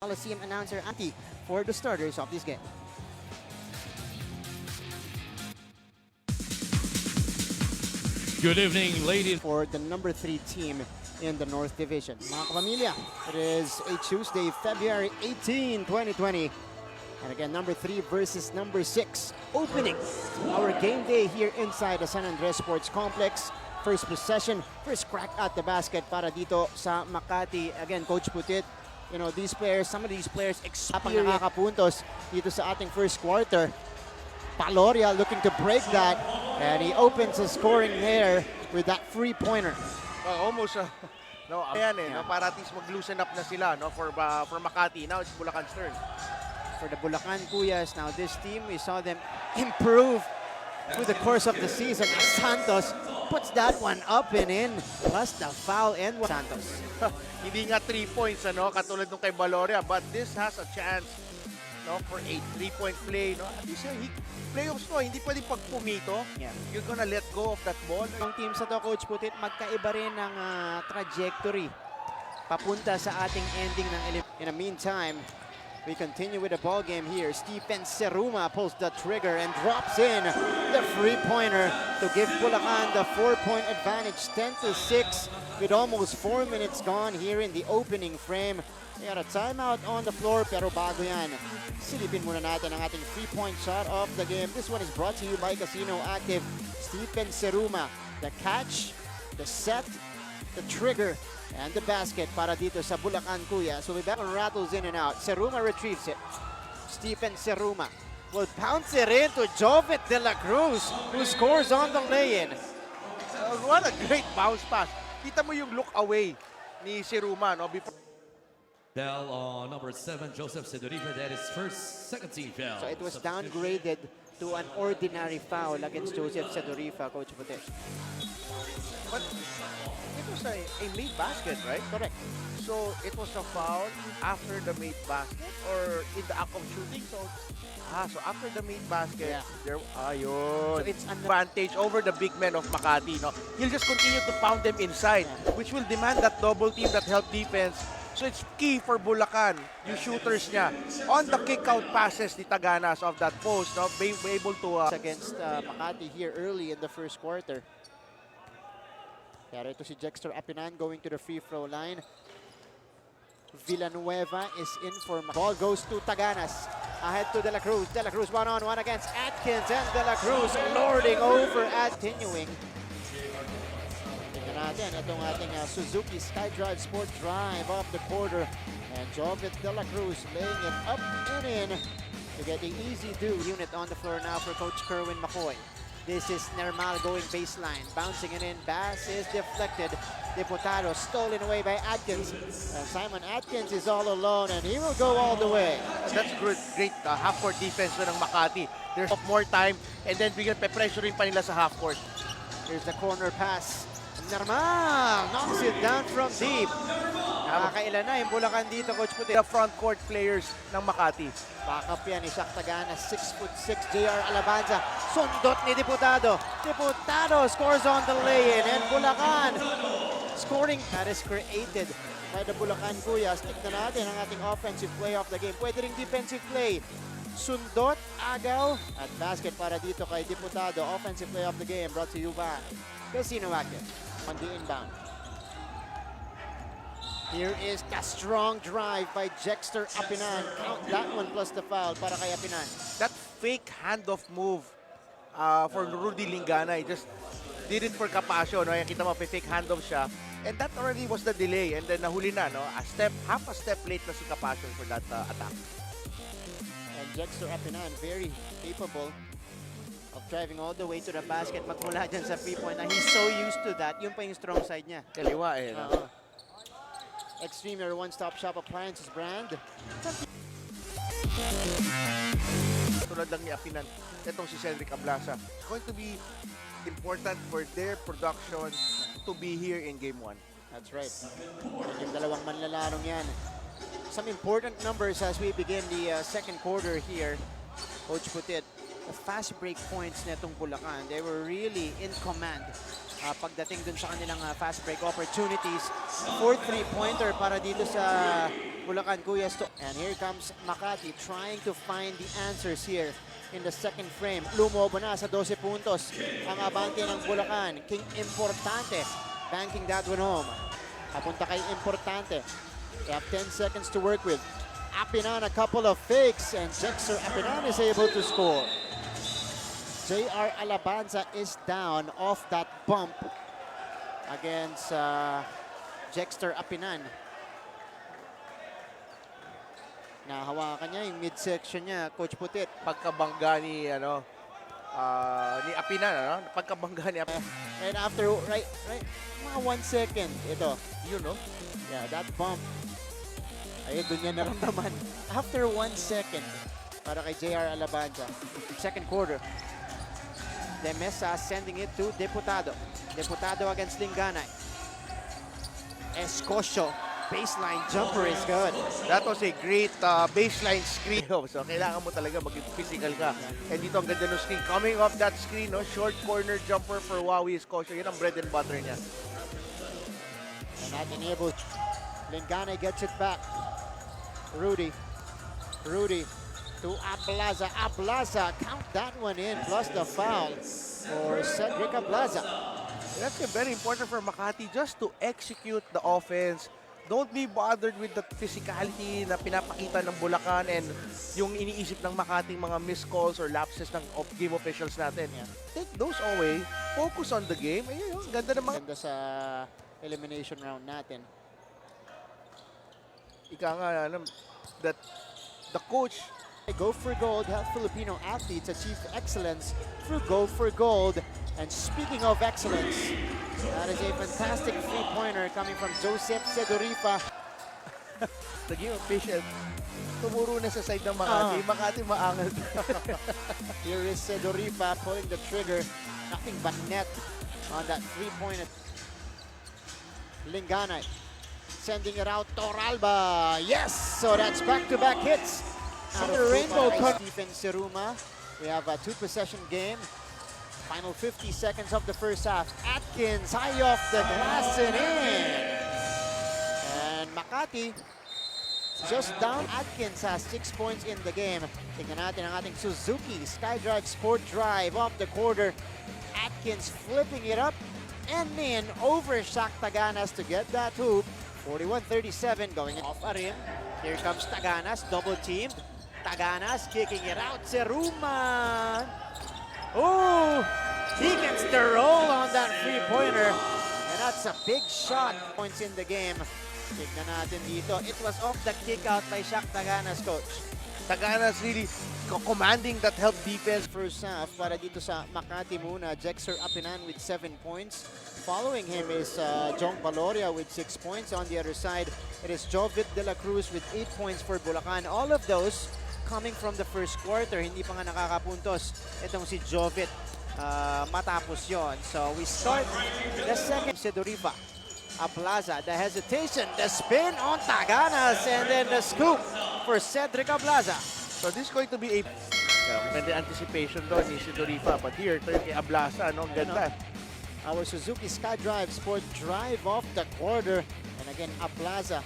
Coliseum announcer Ati for the starters of this game. Good evening, ladies. For the number 3 team in the North Division. Mga kapamilya, it is a Tuesday, February 18, 2020. And again, number 3 versus number 6. Opening our game day here inside the San Andres Sports Complex. First possession, first crack at the basket para dito sa Makati. Again, Coach Putit, you know, these players, some of these players experience nakakapuntos dito sa ating first quarter. Paloria looking to break that, and he opens his scoring there with that free-pointer. Almost, no, ayan no, para at least mag-loosen up na sila, no, for Makati. Now it's Bulacan's turn. For the Bulacan Kuyas, now this team, we saw them improve through the course of the season. As Santos puts that one up and in, plus the foul and Santos. Hindi nga 3 points, ano, katulad nung kay Baloria, but this has a chance, no, for a 3-point play, no. At least playoffs mo, hindi pwedeng pagpumito. Yeah. You're gonna let go of that ball. Ang team sa to, Coach Putit, magkaiba rin ng trajectory papunta sa ating ending ng In the meantime, we continue with the ball game here. Stephen Seruma pulls the trigger and drops in the free-pointer to give Bulacan the 4-point advantage, 10-6, with almost 4 minutes gone here in the opening frame. We got a timeout on the floor, pero bago yan, silipin muna natin ang ating 3-point shot of the game. This one is brought to you by Casino Active. Stephen Seruma, the catch, the set, the trigger, and the basket para dito sa Bulacan Kuya. So we back rattles in and out. Seruma retrieves it. Stephen Seruma will bounce it in to Jovet De La Cruz, who scores on the lay-in. What a great bounce pass. Kita mo yung look away ni Seruma, no, before. Foul on number 7, Joseph Sedorifa. That is second team foul. So it was downgraded to an ordinary foul against Joseph Sedorifa, Coach Putet. But it was a made basket, right? Correct. So it was a foul after the made basket or in the act of shooting. So after the made basket, Yeah. there ayun. So it's an advantage over the big men of Makati. No, he'll just continue to pound them inside, which will demand that double team, that help defense. So it's key for Bulacan, yung shooters niya. On the kick-out passes ni Taganas of that post, no, be able to against Makati here early in the first quarter. Pero ito si Jexter Apinan going to the free throw line. Villanueva is in for ball goes to Taganas. Ahead to De La Cruz. De La Cruz one-on-one against Atkins, and De La Cruz lording over at continuing. Tingnan natin itong ating Suzuki SkyDrive Sport Drive off the quarter. And Jovet De La Cruz laying it up and in to get the easy do. Unit on the floor now for Coach Kerwin McCoy. This is Nermal going baseline, bouncing it in. Bass is deflected. Diputado stolen away by Atkins. Simon Atkins is all alone, and he will go all the way. That's great half-court defense ng Makati. There's more time, and then bigyan pe-pressurein pa nila sa half-court. Here's the corner pass. Nermal knocks it down from deep. Nakakailan na yung Bulacan dito, Coach Puti. The front court players ng Makati. Backup yan, Isaac Taganas, 6'6", JR Alabanza. Sundot ni Diputado. Diputado scores on the lay-in, and Bulacan scoring that is created by the Bulacan Kuyas. Tignan natin ang ating offensive play of the game. Pwede ring defensive play. Sundot, agaw, at basket para dito kay Diputado. Offensive play of the game brought to you by Casino Active on the inbound. Here is the strong drive by Jexter Apinan. Count that one plus the foul para kay Apinan. That fake handoff move for Rudy Lingana, he just did it for Capasio. No? Kita mo, fake handoff siya. And that already was the delay. And then nahuli na, no? Half a step late na si Capasio for that attack. And Jexter Apinan, very capable of driving all the way to the basket. Magmula dyan sa free-point na he's so used to that. Yun pa yung strong side niya. Kaliwa eh. No? Extreme, your one-stop shop appliances brand. Tulad lang ni Apinan, itong si Cedric Ablasa. Going to be important for their production to be here in Game 1. That's right. And yung dalawang manlalarong yan. Some important numbers as we begin the second quarter here. Coach Putit, the fast break points netong Bulacan, they were really in command pagdating dun sa kanilang fast break opportunities. 4 3-pointer para dito sa Bulacan Kuyas to, and here comes Makati trying to find the answers here in the second frame. Lumobo na sa 12 puntos ang abante ng Bulacan. King Importante banking that one home. Papunta kay Importante. They have 10 seconds to work with. Apinan a couple of fakes and Jexter Apinan is able to score. JR Alabanza is down off that bump against Jexter Apinan. Nahawakan niya yung midsection niya, Coach Putit. Pagkabangga ni ni Apinan, pagkabangga ni Apinan. And after right mga 1 second ito. Yun, no? Yeah, that bump. Ayun, doon niya naramdaman. After 1 second para kay JR Alabanza. Second quarter. De Mesa sending it to Deputado. Deputado against Linganay. Escocio. Baseline jumper is good. That was a great baseline screen. So, kailangan mo talaga maging physical ka. And dito ang ganda ng screen. Coming off that screen, no? Short corner jumper for Wawi Escocio. Yan ang bread and butter niya. And not enabled. Linganay gets it back. Rudy to Ablaza. Ablaza, count that one in, plus the foul for Cedric Ablaza. That's very important for Makati just to execute the offense. Don't be bothered with the physicality na pinapakita ng Bulacan and yung iniisip ng Makati mga missed calls or lapses ng game officials natin. Yeah. Take those away, focus on the game. Ayun, yun, ganda ng mga... Ganda sa elimination round natin. Ika nga, that the coach... Go for Gold help Filipino athletes achieve excellence through Go for Gold. And speaking of excellence, that is a fantastic three-pointer coming from Joseph Sedorifa. Naging official. Tumuro na sa side ng Makati. Makati maangal. Here is Sedorifa pulling the trigger. Nothing but net on that three-pointer. Linganay sending it out. Toralba. Yes! So that's back-to-back hits. Out of the rainbow cut. Stephen Seruma. We have a 2-possession game. Final 50 seconds of the first half. Atkins high off the glass and in. And Makati just down. Atkins has 6 points in the game. Tingnan natin ang ating Suzuki SkyDrive Sport Drive off the quarter. Atkins flipping it up and in over Shaq Taganas to get that hoop. 41-37 going off a rim. Here comes Taganas, double teamed. Taganas kicking it out. Seruma. Oh, he gets the roll on that three-pointer. And that's a big shot. Points in the game. Tignan natin dito. It was off the kick out by Shaq Taganas, coach. Taganas really commanding that help defense. First half para dito sa Makati muna. Jexter Apinan with 7 points. Following him is Jong Valoria with 6 points. On the other side, it is Jovit De La Cruz with 8 points for Bulacan. All of those coming from the first quarter. Hindi pa nga nakakapuntos itong si Jovit matapos yon. So we start the second. Sedorifa. Ablaza, the hesitation, the spin on Taganas, and then the scoop for Cedric Ablaza. So this is going to be a maganda anticipation doon ni Sedorifa. But here, turn kay Ablaza, no? Ang ganda. Our Suzuki SkyDrive Sport Drive off the quarter. And again, Ablaza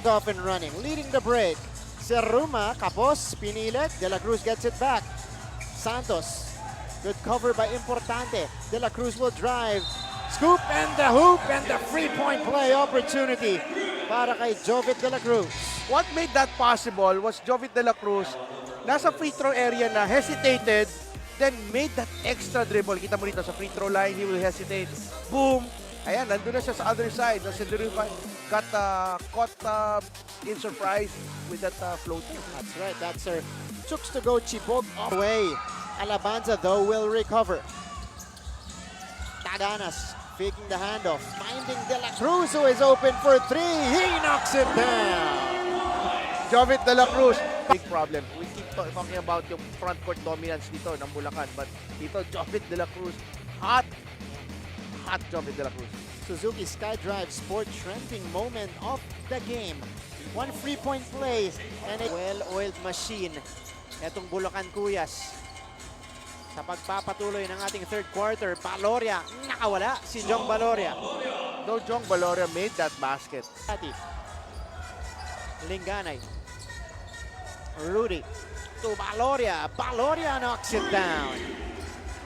off and running, leading the break. Seruma, Kapos, pinilit. De La Cruz gets it back. Santos, good cover by Importante. De La Cruz will drive. Scoop and the hoop and the free-point play opportunity para kay Jovit De La Cruz. What made that possible was Jovit De La Cruz, nasa free throw area na, hesitated, then made that extra dribble. Kita mo dito sa free throw line, he will hesitate. Boom! Ayan, nandun na siya sa other side. No? Si Deriva got caught in surprise with that floater. That's right, that's her. Chooks to go, Chibog away. Alabanza, though, will recover. Taganas faking the handoff. Finding De La Cruz, who is open for three. He knocks it down. Jovit De La Cruz. Big problem. We keep talking about yung front court dominance dito ng Bulacan. But dito, Jovit De La Cruz. Hot Jovit De La Cruz. Suzuki SkyDrive Sport trending moment of the game. One free-point play and a well-oiled machine. Etong Bulacan Kuyas. Sa pagpapatuloy ng ating third quarter, Valoria, nakawala si Jong Valoria. No, Jong Valoria made that basket. Linganay. Rudy to Baloria. Baloria knocks it down.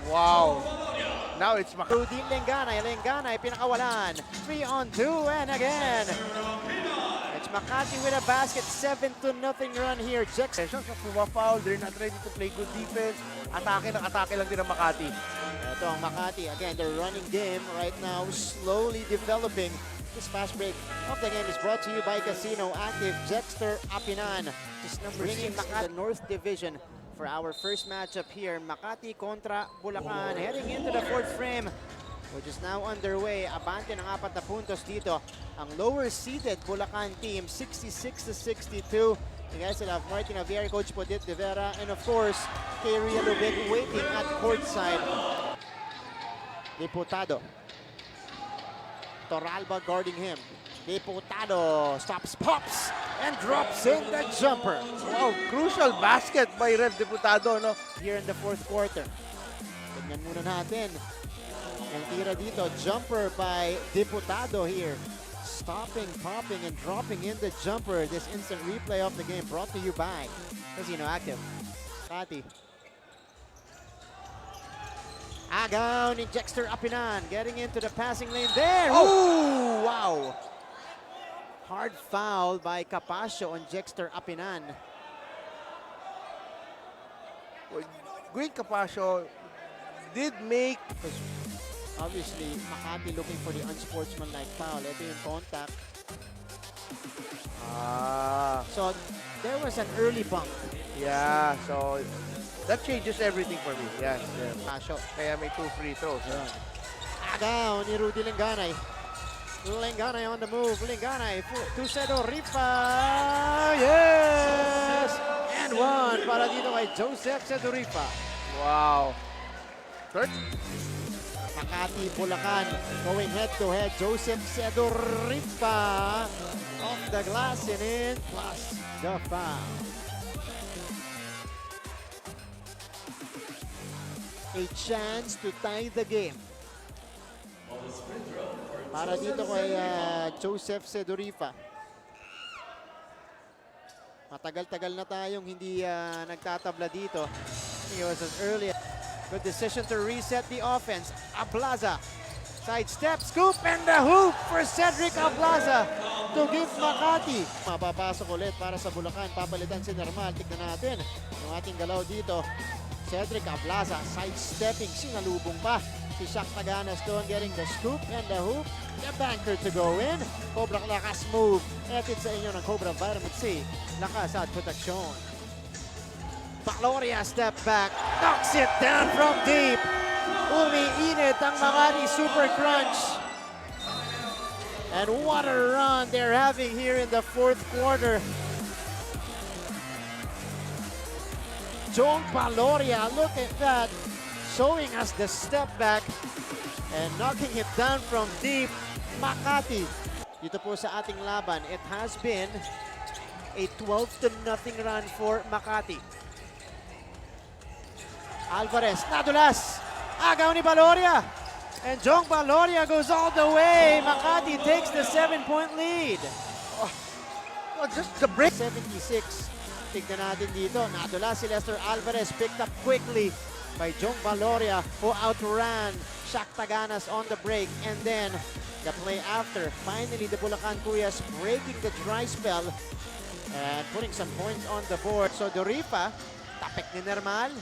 Wow. Now it's MAKATI. Rudy Linganay. Linganay pinakawalan. 3-on-2 and again. It's MAKATI with a basket. 7-0 run here. Jackson. Foul. They're not ready to play good defense. Atake lang din ang MAKATI. Ito ang MAKATI. Again, the running game right now slowly developing. This fast break of the game is brought to you by Casino Active. Jexter Apinan is number 6 in the North Division for our first matchup here. MAKATI kontra Bulacan. Heading into the fourth frame, which is now underway. Abante ng 4 na puntos dito. Ang lower seeded Bulacan team, 66-62. You guys will have Martin Javier, Coach Podit de Vera, and of course, Kerry Lubig waiting at courtside. Diputado. Toralba guarding him. Diputado stops, pops, and drops in the jumper. Wow, crucial basket by Rev Diputado, no? Here in the fourth quarter. Tignan muna natin. Ang tira dito, jumper by Diputado here. Stopping, popping, and dropping in the jumper. This instant replay of the game brought to you by Casino Active. MAKATI. Agaw ni Jexter Apinan getting into the passing lane there. Oh, wow. Hard foul by Capasio on Jexter Apinan. Great Capasio did make... Obviously, MAKATI looking for the unsportsmanlike foul. Ito yung contact. So, there was an early bump. Yeah, so that changes everything for me. Yes, yes. Capasio. Kaya may 2 free throws. Agaw ni Rudy Linganay. Linganay on the move. Linganay to Sedoripa. Yes! And one para dito kay Joseph Sedoripa. Wow. Third? MAKATI Bulacan going head to head. Joseph Sedoripa off the glass and in plus the foul. A chance to tie the game. Para dito kay Joseph Sedoripa. Matagal-tagal na tayong hindi nagtatabla dito. He was as early. Good decision to reset the offense. Ablaza. Sidestep, scoop, and the hoop for Cedric Ablaza to give MAKATI. Mapapasok ulit para sa Bulacan. Papalitan si Normal. Tignan natin yung ating galaw dito. Cedric Ablaza sidestepping. Sinalubong pa si Shaq Taganas doon getting the scoop and the hoop. The banker to go in. Cobra lakas move. Etid sa inyo ng Cobra Vitamin C. Lakas at proteksyon. Baloria step back. Knocks it down from deep. Umiinit ang MAKATI Super Crunch. And what a run they're having here in the fourth quarter. Jong Baloria, look at that. Showing us the step back and knocking it down from deep. MAKATI. Dito po sa ating laban, it has been a 12-0 run for MAKATI. Alvarez, nadulas. Agaw ni Baloria. And Jong Baloria goes all the way. MAKATI takes the 7-point lead. Oh, just the break. 76. Tignan natin dito. Nadulas si Lester Alvarez. Picked up quickly by Jong Baloria, who outran Shaq Taganas on the break. And then the play after. Finally, the Bulacan KUYAS breaking the dry spell and putting some points on the board. So Doripa, tapik ni Normal.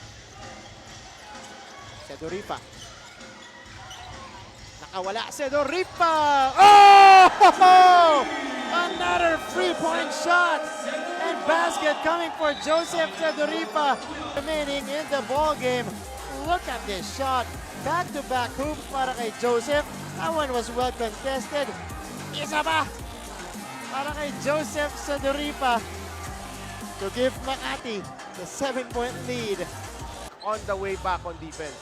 Sedoripa. Nakawala. Sedoripa! Oh! Another 3-point shot! And basket coming for Joseph Sedoripa. Remaining in the ball game. Look at this shot. Back-to-back hoops para kay Joseph. That one was well contested. Isa pa! Para kay Joseph Sedoripa to give MAKATI the 7-point lead. On the way back on defense.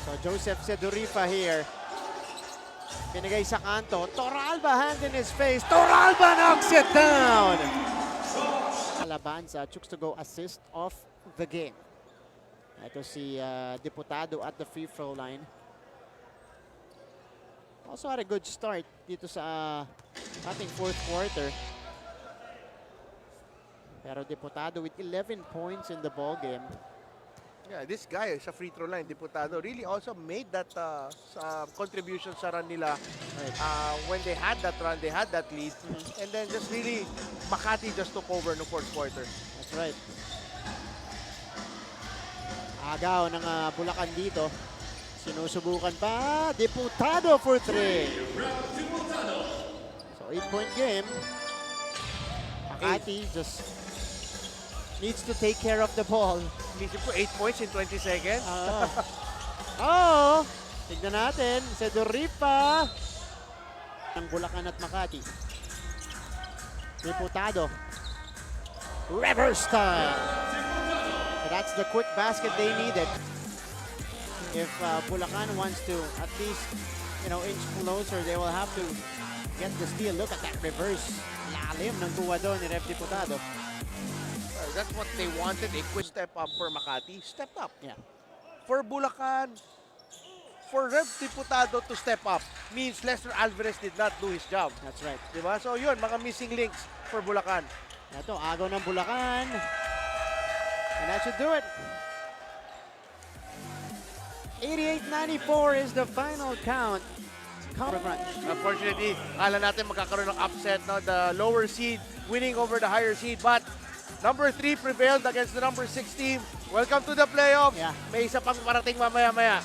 So Joseph Sedoripa here. Binigay sa kanto. Toralba hand in his face. Toralba knocks it down. Alabanza chooks to go assist of the game. Ito si Diputado at the free throw line. Also had a good start dito sa ating fourth quarter. Pero Diputado with 11 points in the ball game. Yeah, this guy sa free throw line, Diputado, really also made that contribution sa run nila. Right. When they had that run, they had that lead. And then just really, Makati just took over no fourth quarter. That's right. Agaw ng Bulacan dito. Sinusubukan pa. Diputado for 3. So 8-point game. Makati just needs to take care of the ball. Isip ko 8 points in 20 seconds. Oh, tignan natin. Sedoripa ng Bulacan at Makati. Diputado. Reverse style. So that's the quick basket they needed. If Bulacan wants to at least, inch closer, they will have to get the steal. Look at that reverse. Lalim ng kuha doon ni Ref Diputado. That's what they wanted. A quick step up for Makati. Step up. Yeah. For Bulacan, for Rev Diputado to step up means Lester Alvarez did not do his job. That's right. Diba? So yun, mga missing links for Bulacan. Ito, agaw ng Bulacan. And that should do it. 88-94 is the final count. Unfortunately, akala natin magkakaroon ng upset, no? The lower seed winning over the higher seed, but number 3 prevailed against the number 6 team. Welcome to the playoffs. Yeah. May isa pang parating mamaya-maya.